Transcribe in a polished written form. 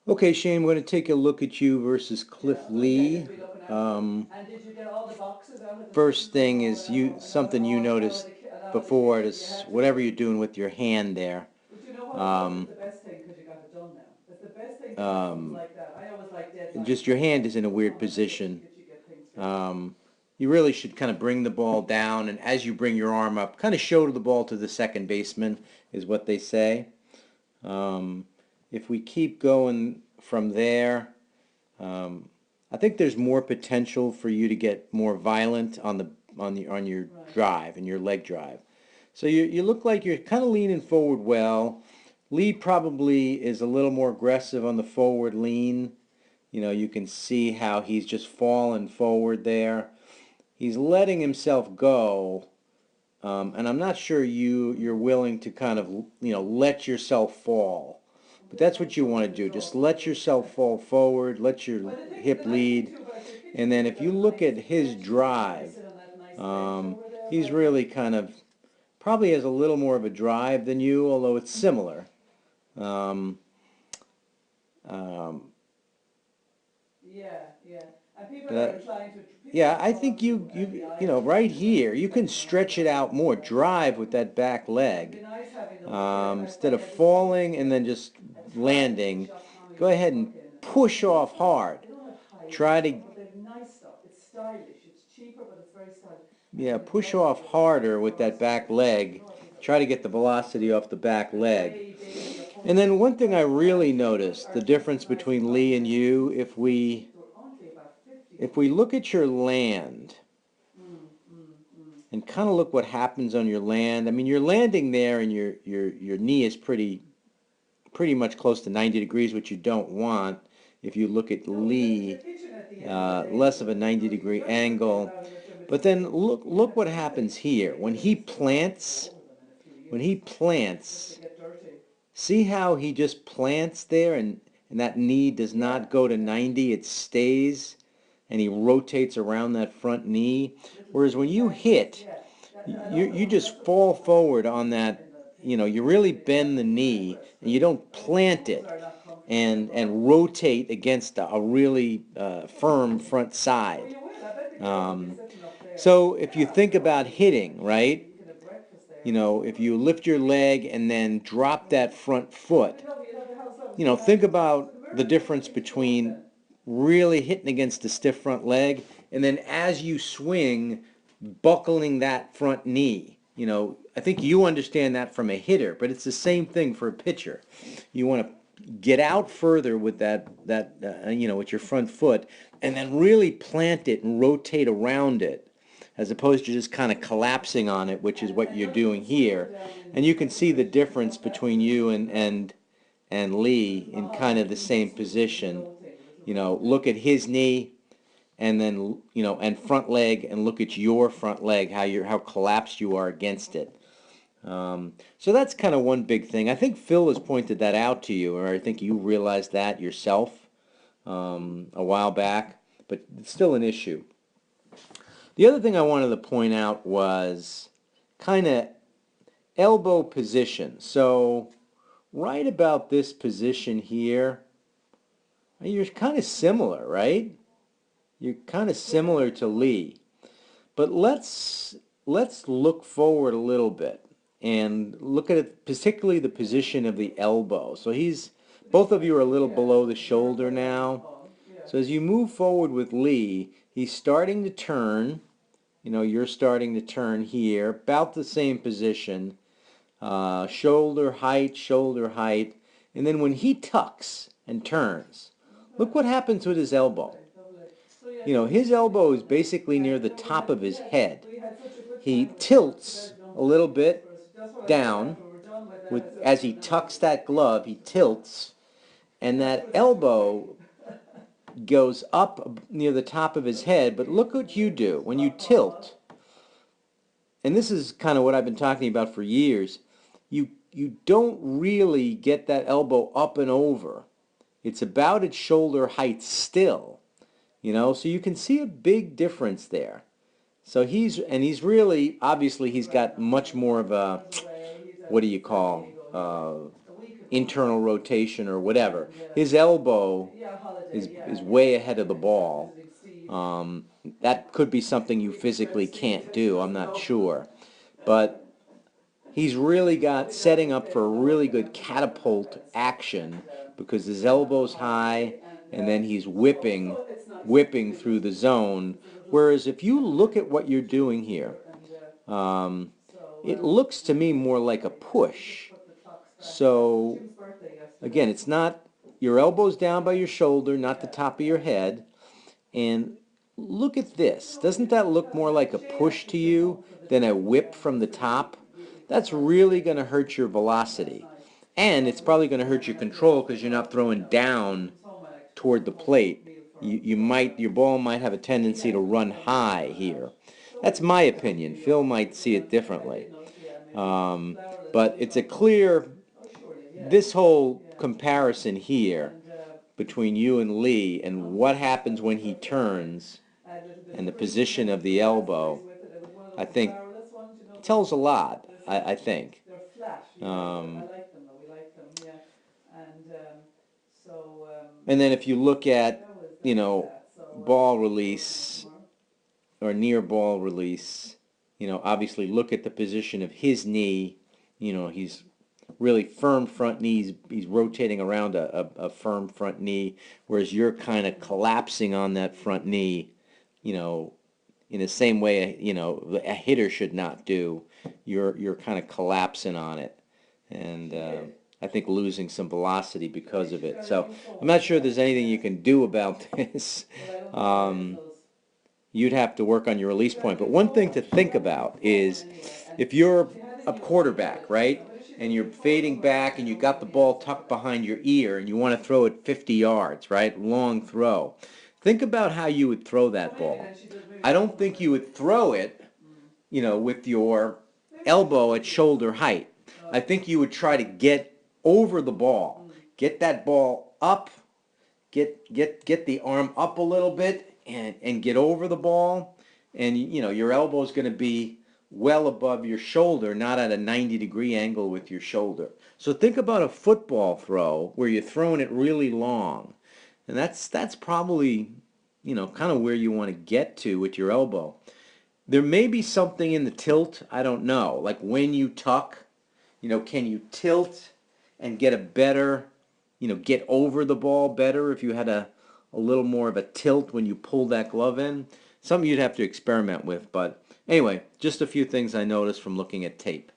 Okay, Shane, we're going to take a look at you versus Cliff Lee. First thing is something you noticed before is whatever you're doing with your hand there. Um, um, just your hand is in a weird position. Um, you really should kind of bring the ball down, and as you bring your arm up, kind of shoulder the ball to the second baseman, is what they say. Um, if we keep going from there, um, I think there's more potential for you to get more violent on your drive and your leg drive. So you look like you're kind of leaning forward well. Lee probably is a little more aggressive on the forward lean. You know, you can see how he's just falling forward there. He's letting himself go, and I'm not sure you're willing to kind of let yourself fall. But that's what you want to do. Just let yourself fall forward, let your hip lead, and then if you look at his drive, um, he's really kind of probably has a little more of a drive than you, although it's similar. Um, um, that, yeah, I think you know right here you can stretch it out more. Drive with that back leg instead of falling and then just landing. Go ahead and push off hard. Try to yeah, push off harder with that back leg. Try to get the velocity off the back leg. And then one thing I really noticed, the difference between Lee and you, if we look at your land and kind of look what happens on your land. I mean, you're landing there and your knee is pretty much close to 90 degrees, which you don't want. If you look at Lee, less of a 90-degree angle. But then look what happens here. When he plants, see how he just plants there and that knee does not go to 90, it stays and he rotates around that front knee. Whereas when you hit, you just fall forward on that, you really bend the knee and you don't plant it and rotate against a really firm front side. Um, so if you think about hitting, right? If you lift your leg and then drop that front foot, think about the difference between really hitting against the stiff front leg and then as you swing, buckling that front knee. I think you understand that from a hitter, but it's the same thing for a pitcher. You want to get out further with with your front foot and then really plant it and rotate around it as opposed to just kind of collapsing on it, which is what you're doing here. And you can see the difference between you and Lee in kind of the same position. Look at his knee and then and front leg, and look at your front leg, how collapsed you are against it. So that's kind of one big thing. I think Phil has pointed that out to you, or I think you realized that yourself a while back, but it's still an issue. The other thing I wanted to point out was kind of elbow position. So right about this position here, you're kind of similar, right? You're kind of similar to Lee. But let's look forward a little bit and look at it, particularly the position of the elbow. So both of you are a little below the shoulder now. So as you move forward with Lee, he's starting to turn. You're starting to turn here, about the same position. Shoulder height. And then when he tucks and turns, look what happens with his elbow. His elbow is basically near the top of his head. He tilts a little bit down as he tucks that glove, he tilts, and that elbow goes up near the top of his head. But look what you do when you tilt. And this is kind of what I've been talking about for years. You don't really get that elbow up and over. It's about its shoulder height still. So you can see a big difference there. So he's really, obviously he's got much more of a, what do you call, internal rotation or whatever. His elbow is way ahead of the ball. That could be something you physically can't do. I'm not sure. But he's really got setting up for a really good catapult action because his elbow's high and then he's whipping through the zone. Whereas if you look at what you're doing here, it looks to me more like a push. So again, it's not, your elbow's down by your shoulder, not the top of your head. And look at this. Doesn't that look more like a push to you than a whip from the top? That's really going to hurt your velocity. And it's probably going to hurt your control because you're not throwing down toward the plate. Your ball might have a tendency to run high here. That's my opinion. Phil might see it differently. But it's a clear, this whole comparison here between you and Lee and what happens when he turns and the position of the elbow, I think tells a lot, I think. And then if you look at, ball release or near ball release, obviously look at the position of his knee. He's really firm front knee. He's rotating around a firm front knee, whereas you're kind of collapsing on that front knee, in the same way, a hitter should not do. You're kind of collapsing on it, and I think losing some velocity because of it. So I'm not sure there's anything you can do about this. You'd have to work on your release point. But one thing to think about is if you're a quarterback, right, and you're fading back and you got the ball tucked behind your ear and you want to throw it 50 yards, right, long throw. Think about how you would throw that ball. I don't think you would throw it, with your elbow at shoulder height. I think you would try to get over the ball, get that ball up, get the arm up a little bit and get over the ball, and your elbow is going to be well above your shoulder, not at a 90-degree angle with your shoulder. So think about a football throw where you're throwing it really long, and that's probably kind of where you want to get to with your elbow. There may be something in the tilt, I don't know, like when you tuck, can you tilt and get a better, get over the ball better if you had a little more of a tilt when you pull that glove in? Something you'd have to experiment with, but anyway, just a few things I noticed from looking at tape.